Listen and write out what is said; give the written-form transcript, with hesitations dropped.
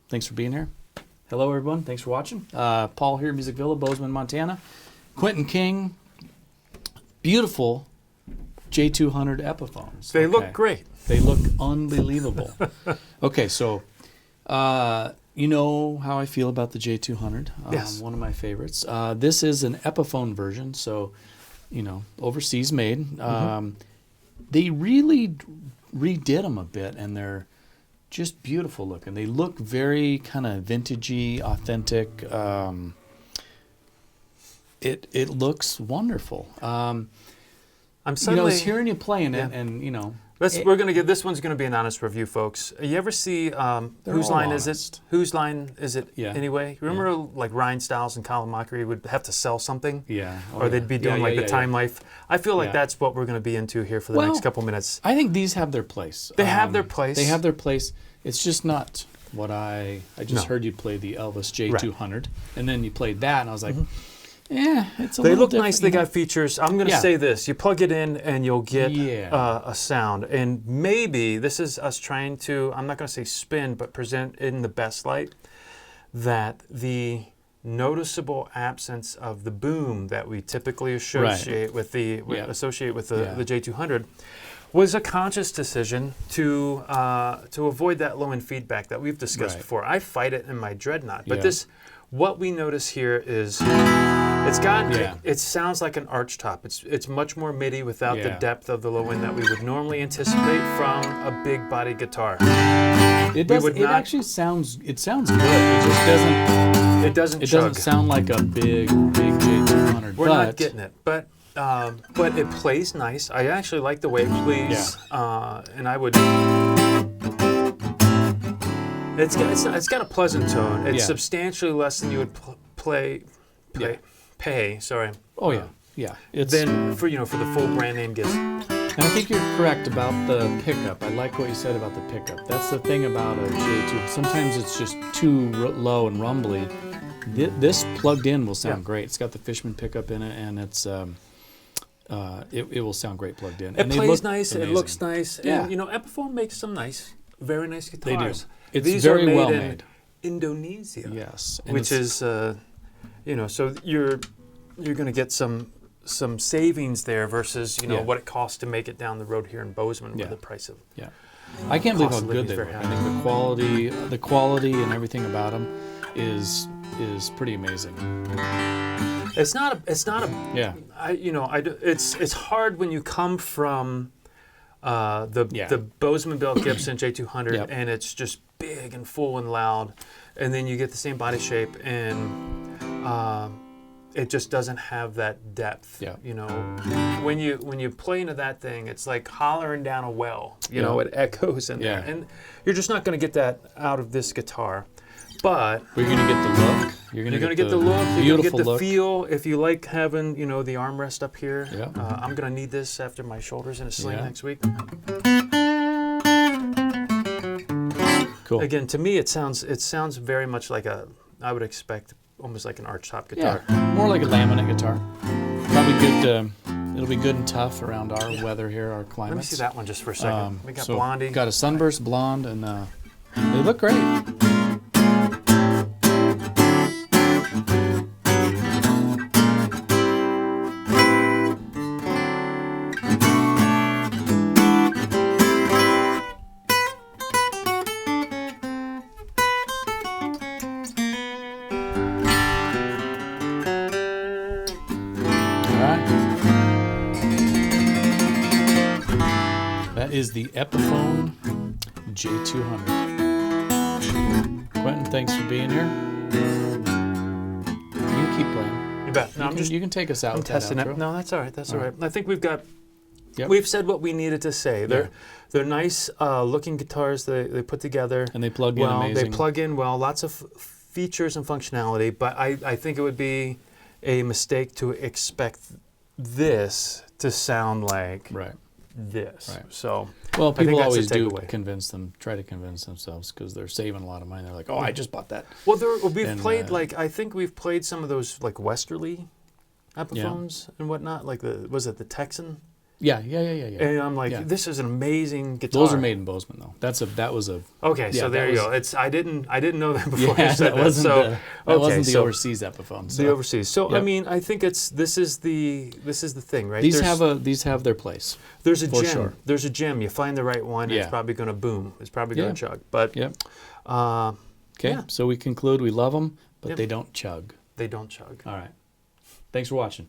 Thanks for being here. Hello, everyone. Thanks for watching. Paul here, Music Villa, Bozeman, Montana. Quentin King, beautiful J200 Epiphones. They look great. They look unbelievable. Okay, so you know how I feel about the J200. Yes. One of my favorites. This is an Epiphone version, so, overseas made. They really redid them a bit, and they're just beautiful looking. They look very kind of vintagey, authentic. It looks wonderful. I'm suddenly I was hearing you playing it, and we're gonna get this one's gonna be an honest review, folks. You ever see Whose Line Is It? Whose Line Is It? Yeah. Anyway, remember like Ryan Stiles and Colin Mockery would have to sell something, yeah, or they'd be doing the Time Life. I feel like Yeah. that's what we're gonna be into here for the next couple minutes. I think these have their place. They have their place. They have their place. It's just not what I just No. heard you play the Elvis J200, and then you played that, and I was like, it's a They little look different, nice. They got features. I'm going to Yeah. say this. You plug it in and you'll get Yeah. a sound. And maybe this is us trying to, I'm not going to say spin, but present in the best light, that the noticeable absence of the boom that we typically associate with the the J200 was a conscious decision to avoid that low end feedback that we've discussed Right. before. I fight it in my Dreadnought, but Yeah. what we notice here is it sounds like an arch top. It's much more MIDI without the Yeah. depth of the low end that we would normally anticipate from a big body guitar. It does. would It not- actually sounds. It sounds good. It just doesn't. It doesn't It chug. doesn't sound like a big J200. We're not getting it, but it plays nice. I actually like the way it plays, and I would. It's got a pleasant tone. It's Yeah. substantially less than you would pay. Sorry. Oh yeah. It's. Then for the full brand name gives. And I think you're correct about the pickup. I like what you said about the pickup. That's the thing about a J2. Sometimes it's just too low and rumbly. This plugged in will sound great. It's got the Fishman pickup in it, and it's it will sound great plugged in. It plays nice. Amazing. It looks nice. Yeah. And Epiphone makes some very nice guitars. They do. It's These very are made well in made. Indonesia. Yes, and Which is, so you're going to get some savings there versus what it costs to make it down the road here in Bozeman with the price of. Yeah, I can't believe how Cost of good living's they very look. high. I think the quality and everything about them is pretty amazing. It's not a. Yeah. It's hard when you come from the Bozeman Bell Gibson J200 Yep. and it's just big and full and loud, and then you get the same body shape and it just doesn't have that depth. Yeah. When you play into that thing, it's like hollering down a well. It echoes in there, and you're just not going to get that out of this guitar. But you're going to get the look. You're going to get the look. You're going to Beautiful get the look. feel. If you like having, the armrest up here, Yeah. I'm going to need this after my shoulder's in a sling Yeah. next week. Cool. Again, to me, it sounds very much like I would expect almost like an archtop guitar. Yeah, more like a laminate guitar. Probably good. It'll be good and tough around our weather here, our climate. Let me see that one just for a second. We got so Blondie. Got a sunburst blonde, and they look great. That is the Epiphone J200. Quentin, thanks for being here. You can keep playing. You bet. No, You can take us out. I'm with that testing it. outro. No, that's all right. That's all right. I think Yep. we've said what we needed to say. They're nice looking guitars. They put together. And they plug in well. amazing. They plug in well. Lots of features and functionality. But I think it would be a mistake to expect this to sound like Right. this. Right. So Well, I think people that's the always do takeaway. try to convince themselves because they're saving a lot of money. They're like, oh, I just bought that. Well, we've And, played I think we've played some of those like Westerly Epiphones and whatnot. Like was it the Texan? Yeah. And I'm like, Yeah. this is an amazing guitar. Those are made in Bozeman though. That was a Okay, yeah, so there that you go. was- It's I didn't know that before yeah, you said that that. wasn't So the, that wasn't the so overseas Epiphone. So the overseas. So I Yep. mean, I think this is the thing, right? these There's- have their place. there's a for gem. sure. There's a gem. You find the right one, it's Yeah. probably going to boom. It's probably going Yeah. to chug. But Yep. uh, Okay. Yeah. So we conclude we love them, but Yep. they don't chug. they don't chug. All right. Thanks for watching.